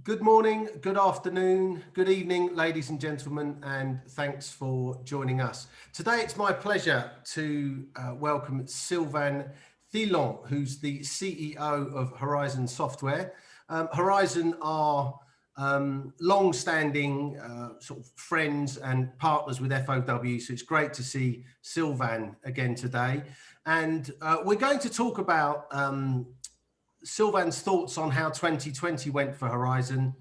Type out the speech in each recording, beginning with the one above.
Good morning, good afternoon, good evening, ladies and gentlemen, and thanks for joining us. Today, it's my pleasure to welcome Sylvain Thieullent, who's the CEO of Horizon Software. Horizon are long-standing sort of friends and partners with FOW, so it's great to see Sylvain again today. And we're going to talk about Sylvain's thoughts on how 2020 went for Horizon,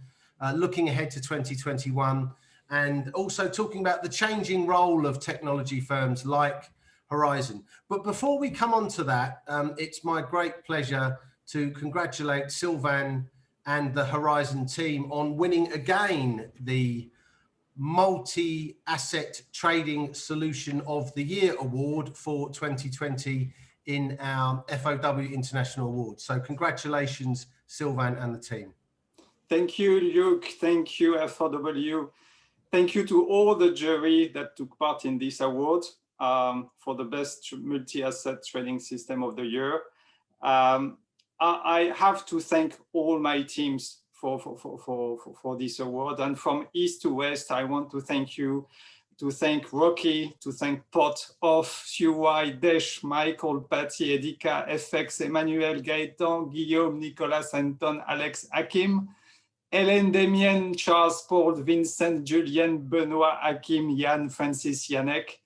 looking ahead to 2021, and also talking about the changing role of technology firms like Horizon. But before we come on to that, it's my great pleasure to congratulate Sylvain and the Horizon team on winning again the Multi-Asset Trading Solution of the Year Award for 2020 in our FOW International Awards. So congratulations, Sylvain and the team. Thank you, Luke. Thank you, FOW. Thank you to all the jury that took part in this award for the best multi-asset trading system of the year. I have to thank all my teams for this award. And from east to west, I want to thank you, to thank Rocky, to thank Pot, Off, Thieullent, Desh, Michael, Patty, Edika, FX, Emmanuel, Gaëtan, Guillaume, Nicolas, Anton, Alex, Hakim, Hélène, Damien, Charles, Paul, Vincent, Julien, Benoit, Hakim, Yann, Francis, Yannick,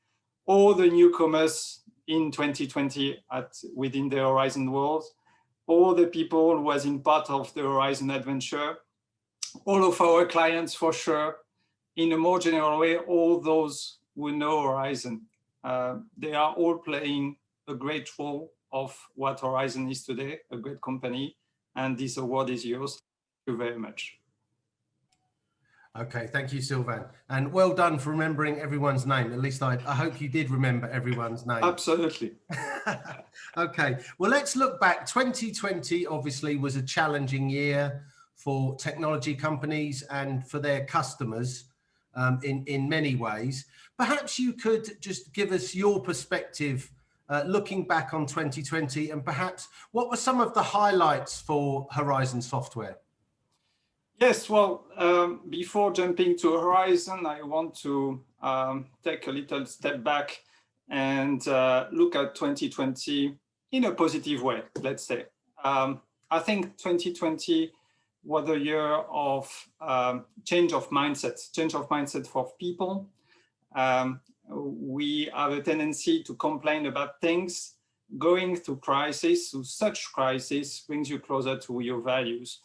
all the newcomers in 2020 within the Horizon world, all the people who was in part of the Horizon adventure, all of our clients for sure, in a more general way, all those who know Horizon. They are all playing a great role of what Horizon is today, a great company, and this award is yours. Thank you very much. Okay, thank you, Sylvain. And well done for remembering everyone's name. At least I hope you did remember everyone's name. Absolutely. Okay, well, let's look back. 2020 obviously was a challenging year for technology companies and for their customers in many ways. Perhaps you could just give us your perspective looking back on 2020, and perhaps what were some of the highlights for Horizon Software? Yes, well, before jumping to Horizon, I want to take a little step back and look at 2020 in a positive way, let's say. I think 2020 was a year of change of mindset for people. We have a tendency to complain about things. Going through crisis, through such crisis, brings you closer to your values.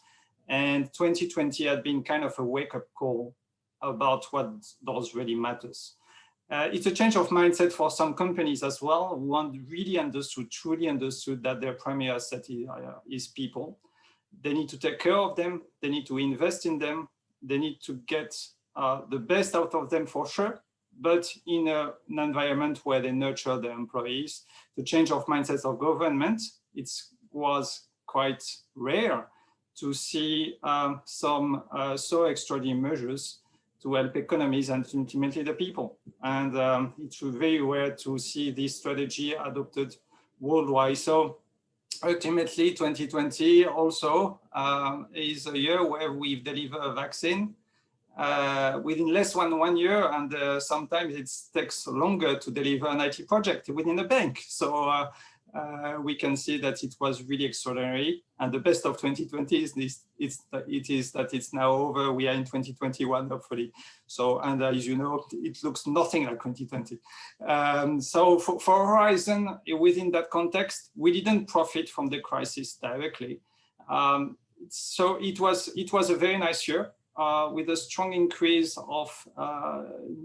And 2020 had been kind of a wake-up call about what does really matters. It's a change of mindset for some companies as well, who really understood, truly understood that their primary asset is people. They need to take care of them, they need to invest in them, they need to get the best out of them for sure, but in an environment where they nurture their employees. The change of mindsets of government, it was quite rare to see some so extraordinary measures to help economies and ultimately the people. And it's very rare to see this strategy adopted worldwide. So ultimately, 2020 also is a year where we've delivered a vaccine within less than 1 year, and sometimes it takes longer to deliver an IT project within a bank. So we can see that it was really extraordinary. And the best of 2020 is that it's now over. We are in 2021, hopefully. So, and as you know, it looks nothing like 2020. So for Horizon, within that context, we didn't profit from the crisis directly. So it was a very nice year with a strong increase of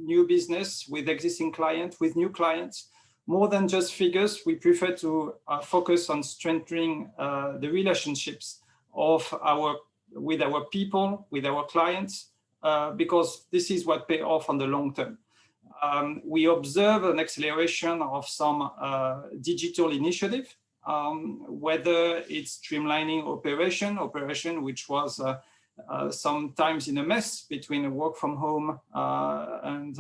new business with existing clients, with new clients. More than just figures, we prefer to focus on strengthening the relationships with our people, with our clients, because this is what pays off on the long term. We observe an acceleration of some digital initiative, whether it's streamlining operation which was sometimes in a mess between work from home and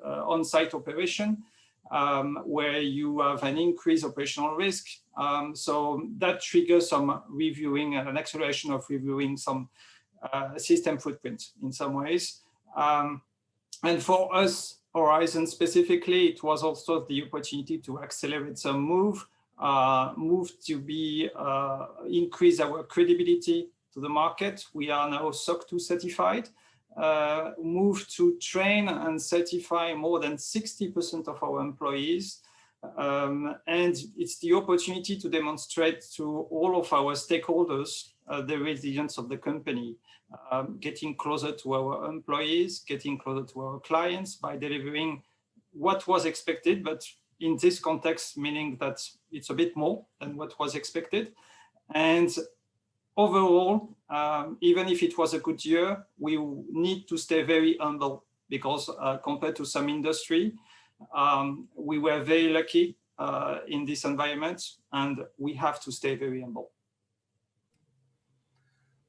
on-site operation. Where you have an increased operational risk. So that triggers some reviewing and an acceleration of reviewing some system footprint in some ways. And for us, Horizon specifically, it was also the opportunity to accelerate some move to be increase our credibility to the market. We are now SOC 2 certified. Move to train and certify more than 60% of our employees. And it's the opportunity to demonstrate to all of our stakeholders the resilience of the company, getting closer to our employees, getting closer to our clients by delivering what was expected, but in this context, meaning that it's a bit more than what was expected. And overall, even if it was a good year, we need to stay very humble because compared to some industry, we were very lucky in this environment, and we have to stay very humble.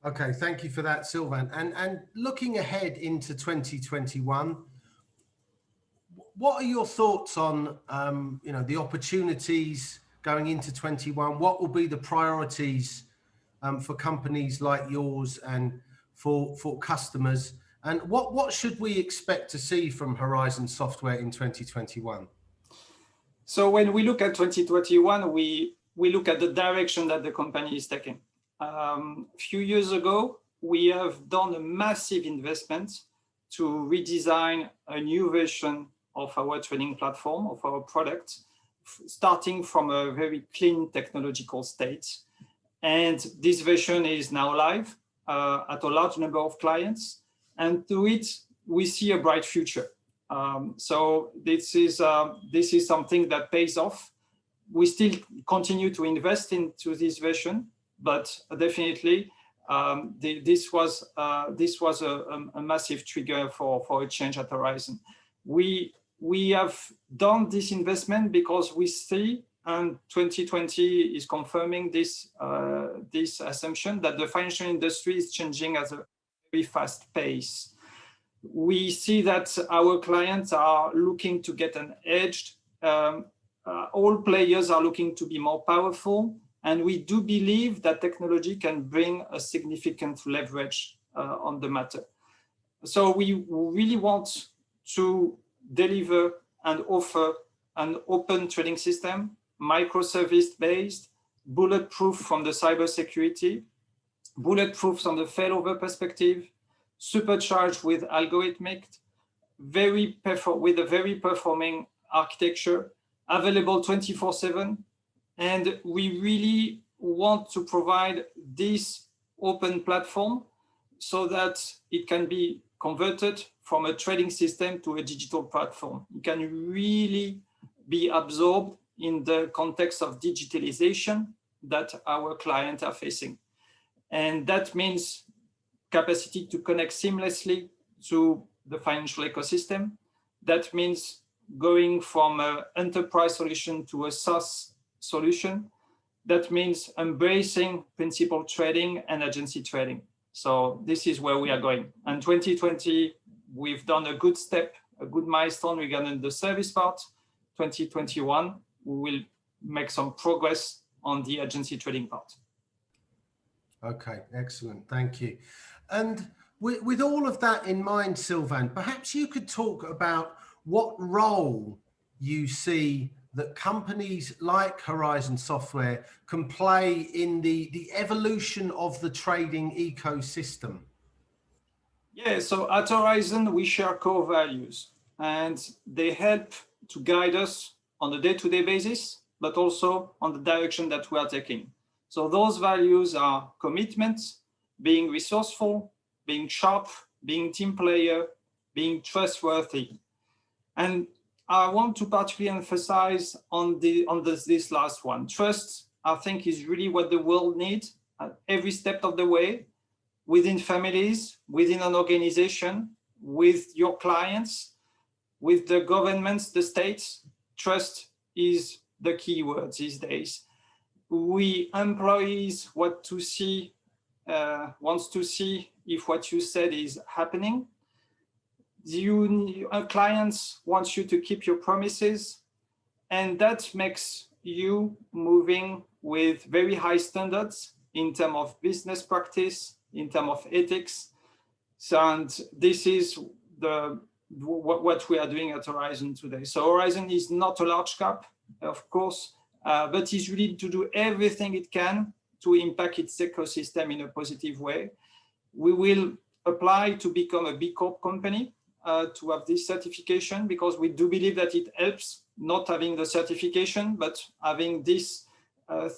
Okay, thank you for that, Sylvain. And looking ahead into 2021, what are your thoughts on the opportunities going into 21? What will be the priorities for companies like yours and for customers? And what should we expect to see from Horizon Software in 2021? So when we look at 2021, we look at the direction that the company is taking. A few years ago, we have done a massive investment to redesign a new version of our training platform, of our product, starting from a very clean technological state. And this version is now live at a large number of clients. And through it, we see a bright future. So this is something that pays off. We still continue to invest into this version, but definitely this was a massive trigger for a change at Horizon. We have done this investment because we see, and 2020 is confirming this assumption, that the financial industry is changing at a very fast pace. We see that our clients are looking to get an edge. All players are looking to be more powerful. And we do believe that technology can bring a significant leverage on the matter. So we really want to deliver and offer an open trading system, microservice-based, bulletproof from the cybersecurity, bulletproof from the failover perspective, supercharged with algorithmic, with a very performing architecture, available 24/7. And we really want to provide this open platform so that it can be converted from a trading system to a digital platform. It can really be absorbed in the context of digitalization that our clients are facing. And that means capacity to connect seamlessly to the financial ecosystem. That means going from an enterprise solution to a SaaS solution. That means embracing principal trading and agency trading. So this is where we are going. And 2020, we've done a good step, a good milestone regarding the service part. 2021, we will make some progress on the agency trading part. Okay, excellent. Thank you. And with all of that in mind, Sylvain, perhaps you could talk about what role you see that companies like Horizon Software can play in the evolution of the trading ecosystem. Yeah, so at Horizon, we share core values, and they help to guide us on a day-to-day basis, but also on the direction that we are taking. So those values are commitment, being resourceful, being sharp, being team player, being trustworthy. And I want to particularly emphasize on this last one. Trust, I think, is really what the world needs at every step of the way, within families, within an organization, with your clients, with the governments, the states. Trust is the key word these days. We employees wants to see if what you said is happening. Our clients want you to keep your promises, and that makes you moving with very high standards in terms of business practice, in terms of ethics. So, and this is what we are doing at Horizon today. So Horizon is not a large cap, of course, but is really to do everything it can to impact its ecosystem in a positive way. We will apply to become a B Corp company to have this certification, because we do believe that it helps not having the certification, but having these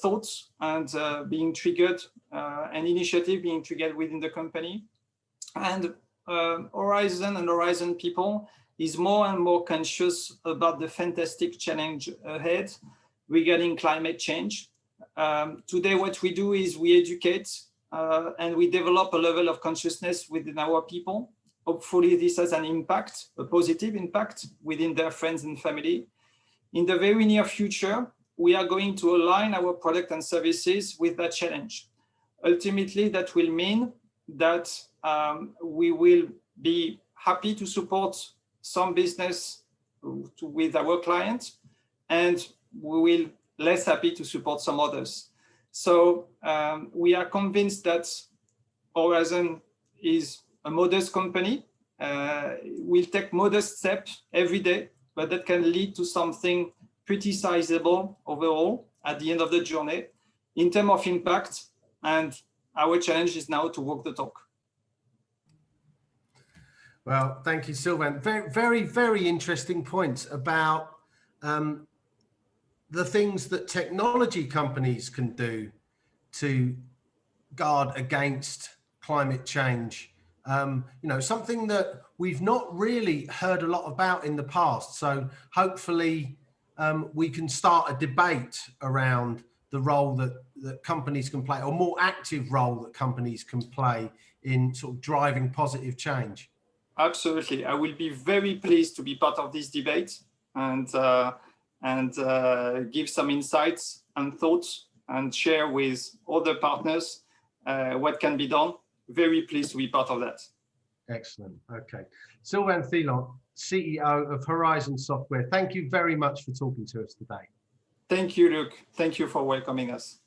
thoughts and being triggered, an initiative being triggered within the company. And Horizon and Horizon people is more and more conscious about the fantastic challenge ahead regarding climate change. Today, what we do is we educate and we develop a level of consciousness within our people. Hopefully this has an impact, a positive impact within their friends and family. In the very near future, we are going to align our product and services with that challenge. Ultimately, that will mean that we will be happy to support some business with our clients, and we will less happy to support some others. So we are convinced that Horizon is a modest company. We'll take modest steps every day, but that can lead to something pretty sizable overall at the end of the journey in terms of impact. And our challenge is now to walk the talk. Well, thank you, Sylvain. Very, very, very interesting points about the things that technology companies can do to guard against climate change. Something that we've not really heard a lot about in the past. So hopefully we can start a debate around the role that companies can play, or more active role that companies can play in sort of driving positive change. Absolutely. I will be very pleased to be part of this debate and give some insights and thoughts and share with other partners what can be done. Very pleased to be part of that. Excellent. Okay. Sylvain Thieullent, CEO of Horizon Software, thank you very much for talking to us today. Thank you, Luke. Thank you for welcoming us.